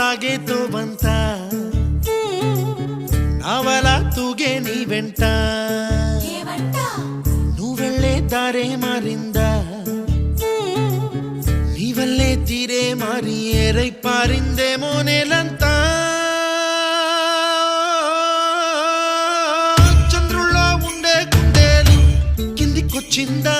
సాగేతో బంత నావలా తూగే నీ వెంట నువ్వెళ్ళే దారే మారిందా నీ వల్లే తీరే మారి ఏరై పారిందేమో నేలంతా చంద్రుల్లో ఉండే గుండెలు కిందికొచ్చిందా